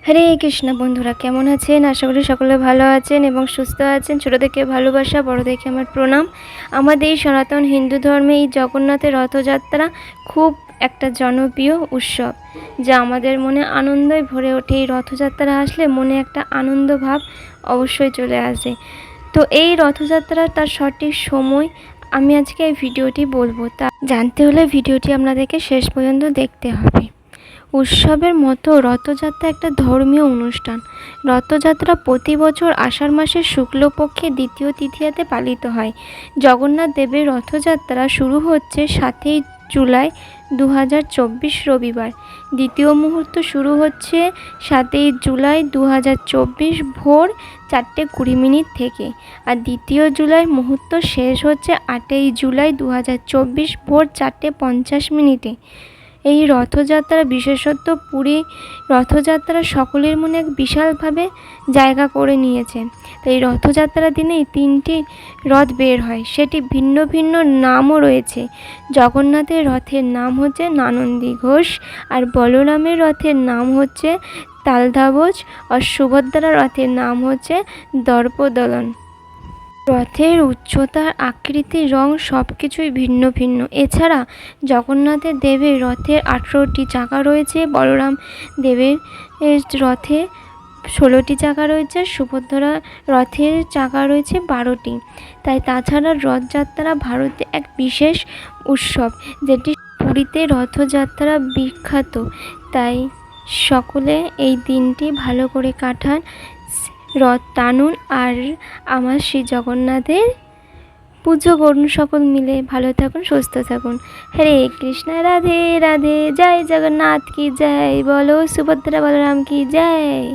হরে কৃষ্ণ বন্ধুরা, কেমন আছেন? আশা করি সকলে ভালো আছেন এবং সুস্থ আছেন। ছোটো থেকে ভালোবাসা, বড় থেকে আমার প্রণাম। আমাদের এই সনাতন হিন্দু ধর্মে এই জগন্নাথের রথযাত্রা খুব একটা জনপ্রিয় উৎসব, যা আমাদের মনে আনন্দই ভরে ওঠে। এই রথযাত্রা আসলে মনে একটা আনন্দ ভাব অবশ্যই চলে আসে। তো এই রথযাত্রার তার সঠিক সময় আমি আজকে এই ভিডিওটি বলবো। তা জানতে হলে ভিডিওটি আপনাদেরকে শেষ পর্যন্ত দেখতে হবে। উৎসবের মতো রথযাত্রা একটা ধর্মীয় অনুষ্ঠান। রথযাত্রা প্রতি বছর আষাঢ় মাসের শুক্লপক্ষে দ্বিতীয় তৃতীয়াতে পালিত হয়। জগন্নাথ দেবের রথযাত্রা শুরু হচ্ছে 7ই জুলাই 2024 রবিবার। দ্বিতীয় মুহূর্ত শুরু হচ্ছে 7ই জুলাই 2024 ভোর 4:20 থেকে, আর দ্বিতীয় জুলাই মুহূর্ত শেষ হচ্ছে 8ই জুলাই 2024 ভোর 4:50। এই রথযাত্রার বিশেষত্ব, পুরী রথযাত্রা সকলের মনে এক বিশালভাবে জায়গা করে নিয়েছে। তো এই রথযাত্রার দিনেই 3টি রথ বের হয়, সেটি ভিন্ন ভিন্ন নামও রয়েছে। জগন্নাথের রথের নাম হচ্ছে নানন্দী ঘোষ, আর বলরামের রথের নাম হচ্ছে তালধ্বজ, আর সুভদ্রার রথের নাম হচ্ছে দর্পদলন। রথের উচ্চতা, আকৃতি, রং সব কিছুই ভিন্ন ভিন্ন। এছাড়া জগন্নাথের দেবের রথের 18টি চাকা রয়েছে, বলরাম দেবের রথে 16টি চাকা রয়েছে, সুভদ্রা রথের চাকা রয়েছে 12টি। তাছাড়া রথযাত্রা ভারতে এক বিশেষ উৎসব, যেটি পুরীতে রথযাত্রা বিখ্যাত। তাই সকলে এই দিনটি ভালো করে কাটান, রথ টানুন, আর আমার শ্রী জগন্নাথের পুজো করুন। সকল মিলে ভালো থাকুন, সুস্থ থাকুন। হরে কৃষ্ণ, রাধে রাধে, জয় জগন্নাথ কি জয়, বলো সুভদ্রা বলরাম কি জয়।